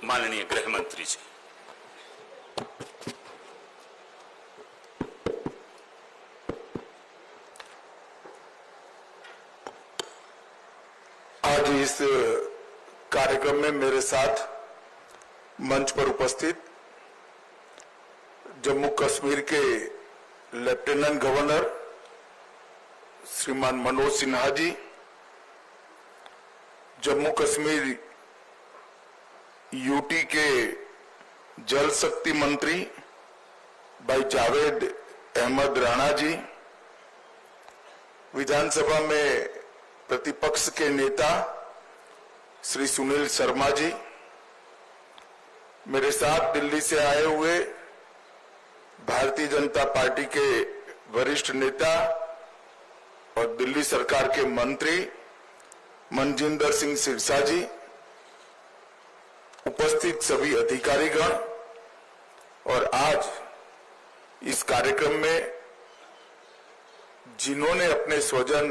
माननीय गृह मंत्री जी। आज इस कार्यक्रम में मेरे साथ मंच पर उपस्थित जम्मू कश्मीर के लेफ्टिनेंट गवर्नर श्रीमान मनोज सिन्हा जी, जम्मू कश्मीर यूटी के जल शक्ति मंत्री भाई जावेद अहमद राणा जी, विधानसभा में प्रतिपक्ष के नेता श्री सुनील शर्मा जी, मेरे साथ दिल्ली से आए हुए भारतीय जनता पार्टी के वरिष्ठ नेता और दिल्ली सरकार के मंत्री मनजिंदर सिंह सिरसा जी, उपस्थित सभी अधिकारीगण और आज इस कार्यक्रम में जिन्होंने अपने स्वजन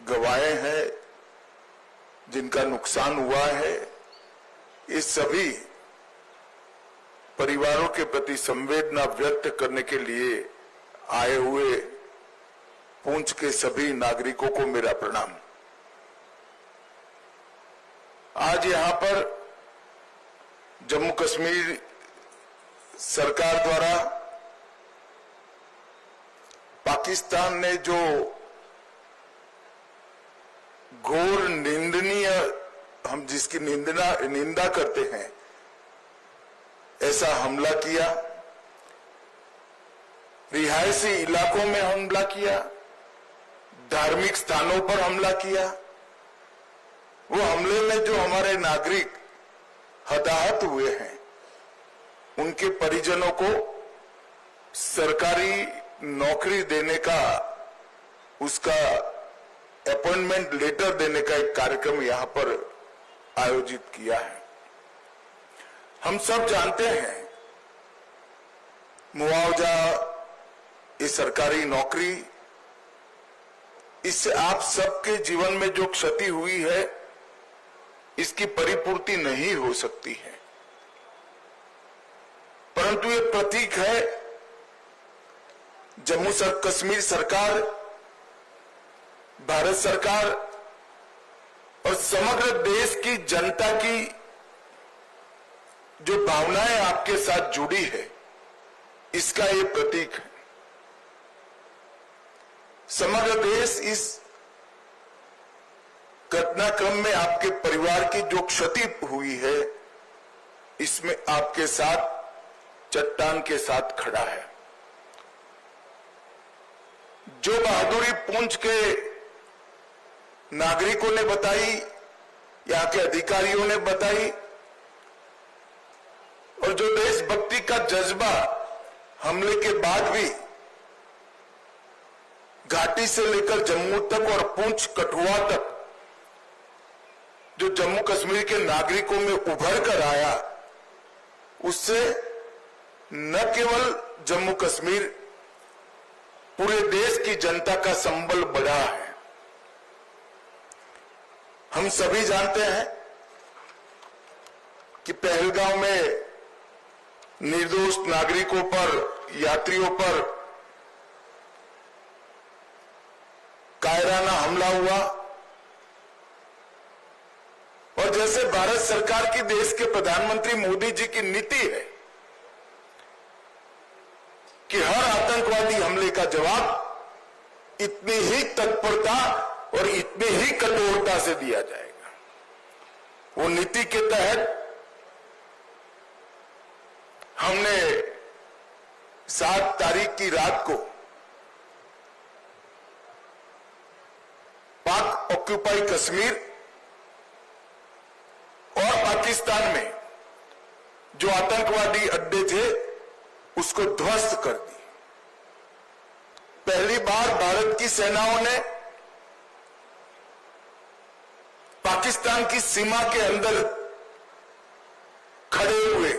गंवाए हैं, जिनका नुकसान हुआ है, इस सभी परिवारों के प्रति संवेदना व्यक्त करने के लिए आए हुए पुंछ के सभी नागरिकों को मेरा प्रणाम। आज यहां पर जम्मू कश्मीर सरकार द्वारा पाकिस्तान ने जो घोर निंदनीय, हम जिसकी निंदा करते हैं, ऐसा हमला किया, रिहायशी इलाकों में हमला किया, धार्मिक स्थानों पर हमला किया, वो हमले में जो हमारे नागरिक हताहत हुए हैं, उनके परिजनों को सरकारी नौकरी देने का, उसका अपॉइंटमेंट लेटर देने का एक कार्यक्रम यहां पर आयोजित किया है। हम सब जानते हैं मुआवजा, ये सरकारी नौकरी, इससे आप सबके जीवन में जो क्षति हुई है, इसकी परिपूर्ति नहीं हो सकती है, परंतु ये प्रतीक है जम्मू कश्मीर सरकार, भारत सरकार और समग्र देश की जनता की जो भावनाएं आपके साथ जुड़ी है, इसका ये प्रतीक है। समग्र देश इस घटनाक्रम में आपके परिवार की जो क्षति हुई है, इसमें आपके साथ चट्टान के साथ खड़ा है। जो बहादुरी पुंछ के नागरिकों ने बताई, यहां के अधिकारियों ने बताई, और जो देशभक्ति का जज्बा हमले के बाद भी घाटी से लेकर जम्मू तक और पुंछ कठुआ तक जो जम्मू कश्मीर के नागरिकों में उभर कर आया, उससे न केवल जम्मू कश्मीर, पूरे देश की जनता का संबल बढ़ा है। हम सभी जानते हैं कि पहलगांव में निर्दोष नागरिकों पर, यात्रियों पर कायराना हमला हुआ, और जैसे भारत सरकार की, देश के प्रधानमंत्री मोदी जी की नीति है कि हर आतंकवादी हमले का जवाब इतनी ही तत्परता और इतनी ही कठोरता से दिया जाएगा। वो नीति के तहत हमने 7 तारीख की रात को पाक ऑक्यूपाई कश्मीर और पाकिस्तान में जो आतंकवादी अड्डे थे, उसको ध्वस्त कर दी। पहली बार भारत की सेनाओं ने पाकिस्तान की सीमा के अंदर खड़े हुए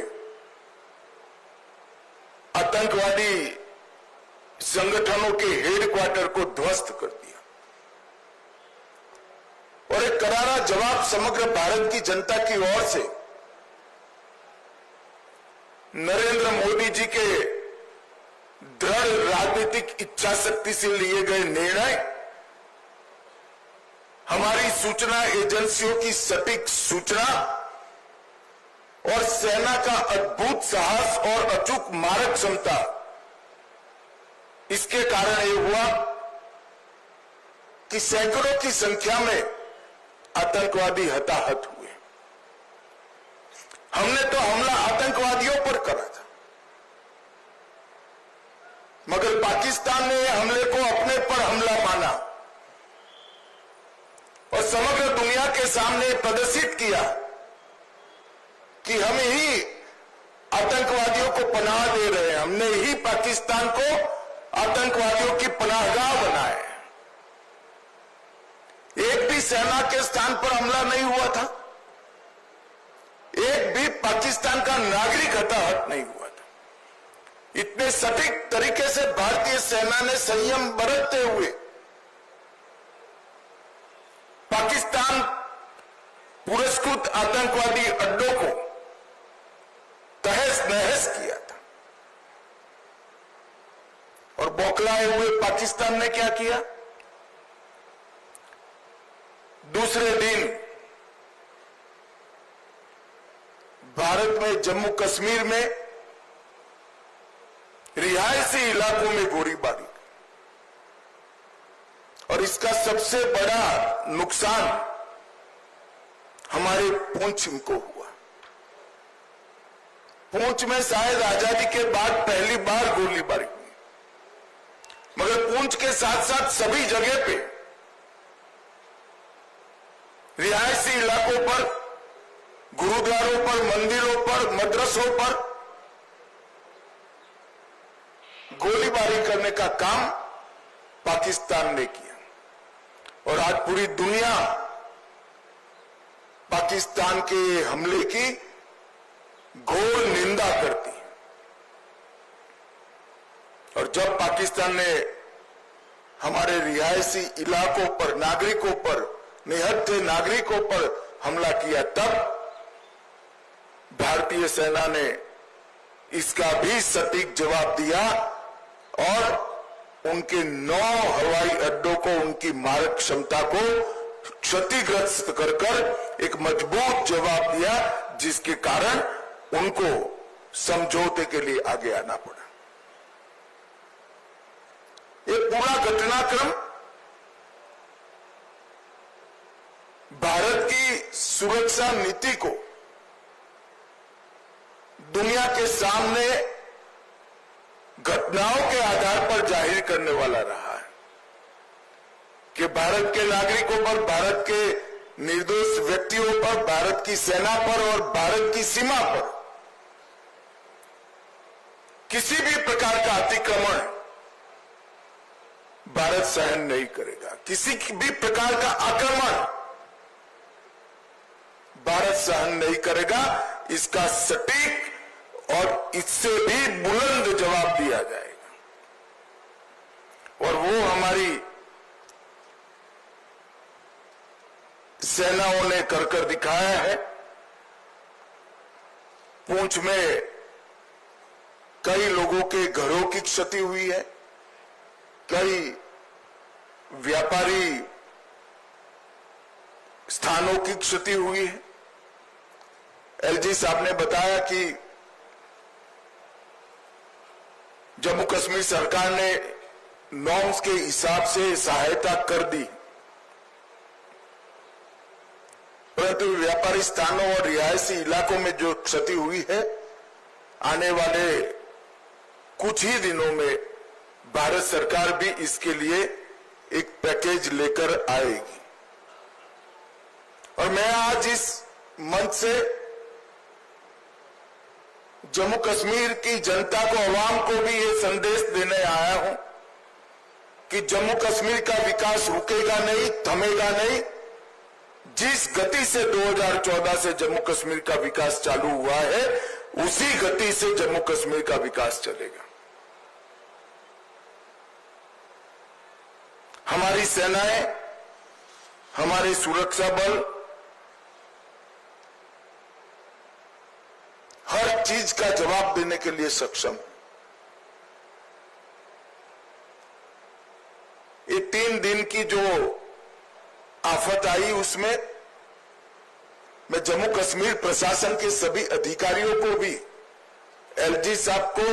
आतंकवादी संगठनों के हेडक्वार्टर को ध्वस्त कर दिया, और एक करारा जवाब समग्र भारत की जनता की ओर से नरेंद्र मोदी जी के दृढ़ राजनीतिक इच्छा शक्ति से लिए गए निर्णय, हमारी सूचना एजेंसियों की सटीक सूचना और सेना का अद्भुत साहस और अचूक मारक क्षमता, इसके कारण ये हुआ कि सैकड़ों की संख्या में आतंकवादी हताहत हुए। हमने तो हमला आतंकवादियों पर करा था, मगर पाकिस्तान ने हमले को अपने पर हमला माना और समग्र दुनिया के सामने प्रदर्शित किया कि हम ही आतंकवादियों को पनाह दे रहे हैं, हमने ही पाकिस्तान को आतंकवादियों की पनाहगाह बनाया है। एक भी सेना के स्थान पर हमला नहीं हुआ था, एक भी पाकिस्तान का नागरिक हताहत नहीं हुआ था। इतने सटीक तरीके से भारतीय सेना ने संयम बरतते हुए पाकिस्तान पुरस्कृत आतंकवादी अड्डों को तहस नहस किया था। और बौखलाए हुए पाकिस्तान ने क्या किया? दूसरे दिन भारत में जम्मू कश्मीर में रिहायशी इलाकों में गोलीबारी, और इसका सबसे बड़ा नुकसान हमारे पुंछ को हुआ। पुंछ में शायद आजादी के बाद पहली बार गोलीबारी हुई, मगर पुंछ के साथ साथ सभी जगह पे रिहायशी इलाकों पर, गुरुद्वारों पर, मंदिरों पर, मदरसों पर गोलीबारी करने का काम पाकिस्तान ने किया। और आज पूरी दुनिया पाकिस्तान के हमले की घोर निंदा करती है। और जब पाकिस्तान ने हमारे रिहायशी इलाकों पर, नागरिकों पर, निहत्थे नागरिकों पर हमला किया, तब भारतीय सेना ने इसका भी सटीक जवाब दिया और उनके 9 हवाई अड्डों को, उनकी मारक क्षमता को क्षतिग्रस्त कर एक मजबूत जवाब दिया, जिसके कारण उनको समझौते के लिए आगे आना पड़ा। ये पूरा घटनाक्रम भारत की सुरक्षा नीति को दुनिया के सामने घटनाओं के आधार पर जाहिर करने वाला रहा है कि भारत के नागरिकों पर, भारत के निर्दोष व्यक्तियों पर, भारत की सेना पर और भारत की सीमा पर किसी भी प्रकार का अतिक्रमण भारत सहन नहीं करेगा। किसी भी प्रकार का आक्रमण भारत सहन नहीं करेगा। इसका सटीक और इससे भी बुलंद जवाब दिया जाएगा। और वो हमारी सेनाओं ने कर दिखाया है। पुंछ में कई लोगों के घरों की क्षति हुई है, कई व्यापारी स्थानों की क्षति हुई है। एलजी साहब ने बताया कि जम्मू कश्मीर सरकार ने नॉर्म्स के हिसाब से सहायता कर दी, परंतु व्यापारी स्थानों और रिहायशी इलाकों में जो क्षति हुई है, आने वाले कुछ ही दिनों में भारत सरकार भी इसके लिए एक पैकेज लेकर आएगी। और मैं आज इस मंच से जम्मू कश्मीर की जनता को, अवाम को भी ये संदेश देने आया हूं कि जम्मू कश्मीर का विकास रुकेगा नहीं, थमेगा नहीं। जिस गति से 2014 से जम्मू कश्मीर का विकास चालू हुआ है, उसी गति से जम्मू कश्मीर का विकास चलेगा। हमारी सेनाएं, हमारे सुरक्षा बल हर चीज का जवाब देने के लिए सक्षम हूं। ये 3 दिन की जो आफत आई उसमें मैं जम्मू कश्मीर प्रशासन के सभी अधिकारियों को भी, एलजी साहब को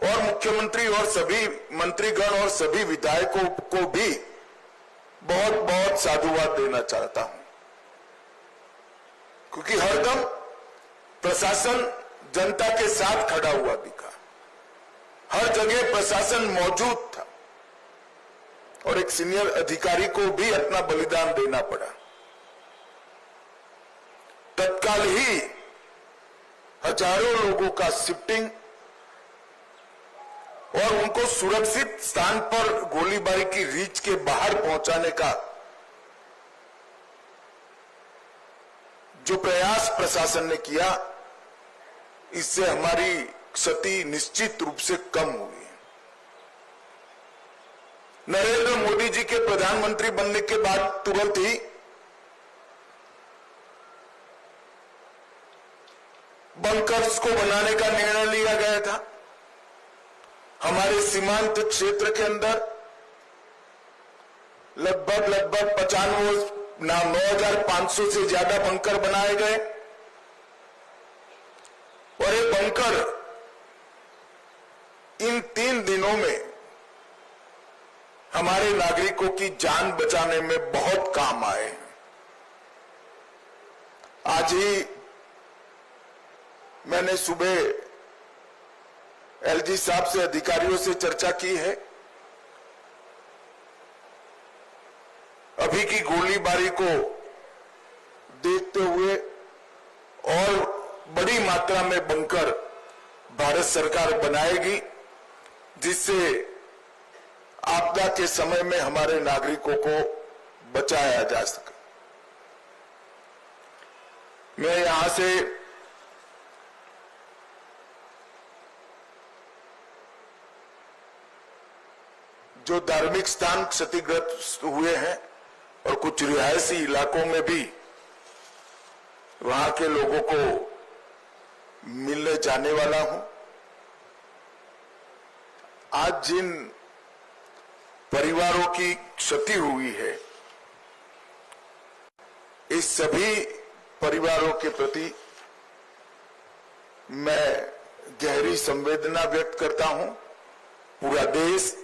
और मुख्यमंत्री और सभी मंत्रीगण और सभी विधायकों को भी बहुत बहुत साधुवाद देना चाहता हूं, क्योंकि हरदम प्रशासन जनता के साथ खड़ा हुआ दिखा। हर जगह प्रशासन मौजूद था और एक सीनियर अधिकारी को भी अपना बलिदान देना पड़ा। तत्काल ही हजारों लोगों का शिफ्टिंग और उनको सुरक्षित स्थान पर गोलीबारी की रीच के बाहर पहुंचाने का जो प्रयास प्रशासन ने किया, इससे हमारी क्षति निश्चित रूप से कम हुई। नरेंद्र मोदी जी के प्रधानमंत्री बनने के बाद तुरंत ही बंकर्स को बनाने का निर्णय लिया गया था। हमारे सीमांत क्षेत्र के अंदर लगभग 9,500 से ज्यादा बंकर बनाए गए और ये बंकर इन 3 दिनों में हमारे नागरिकों की जान बचाने में बहुत काम आए हैं। आज ही मैंने सुबह एलजी साहब से, अधिकारियों से चर्चा की है। अभी की गोलीबारी को देखते हुए और बड़ी मात्रा में बंकर भारत सरकार बनाएगी, जिससे आपदा के समय में हमारे नागरिकों को बचाया जा सके। मैं यहां से जो धार्मिक स्थान क्षतिग्रस्त हुए हैं और कुछ रिहायशी इलाकों में भी वहां के लोगों को मिलने जाने वाला हूं। आज जिन परिवारों की क्षति हुई है, इस सभी परिवारों के प्रति मैं गहरी संवेदना व्यक्त करता हूं। पूरा देश,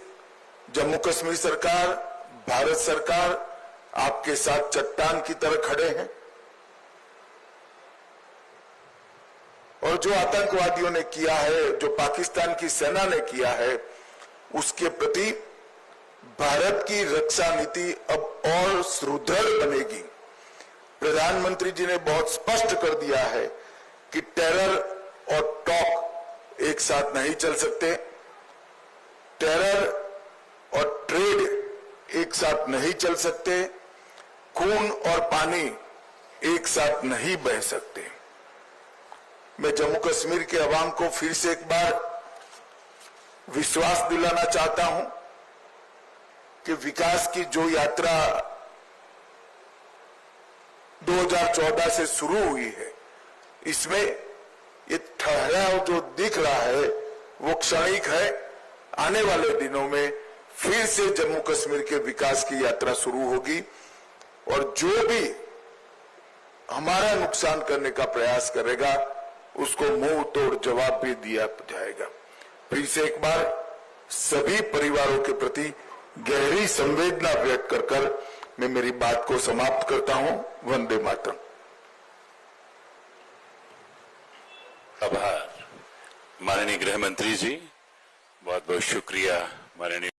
जम्मू कश्मीर सरकार, भारत सरकार आपके साथ चट्टान की तरह खड़े हैं और जो आतंकवादियों ने किया है, जो पाकिस्तान की सेना ने किया है, उसके प्रति भारत की रक्षा नीति अब और सुदृढ़ बनेगी। प्रधानमंत्री जी ने बहुत स्पष्ट कर दिया है कि टेरर और टॉक एक साथ नहीं चल सकते, टेरर और ट्रेड एक साथ नहीं चल सकते, खून और पानी एक साथ नहीं बह सकते। मैं जम्मू कश्मीर के अवाम को फिर से एक बार विश्वास दिलाना चाहता हूं कि विकास की जो यात्रा 2014 से शुरू हुई है, इसमें ये ठहराव जो दिख रहा है वो क्षणिक है। आने वाले दिनों में फिर से जम्मू कश्मीर के विकास की यात्रा शुरू होगी और जो भी हमारा नुकसान करने का प्रयास करेगा उसको मुंह तोड़ जवाब भी दिया जाएगा। फिर से एक बार सभी परिवारों के प्रति गहरी संवेदना व्यक्त कर मैं मेरी बात को समाप्त करता हूं। वंदे मातरम। आभार माननीय गृह मंत्री जी, बहुत बहुत शुक्रिया माननीय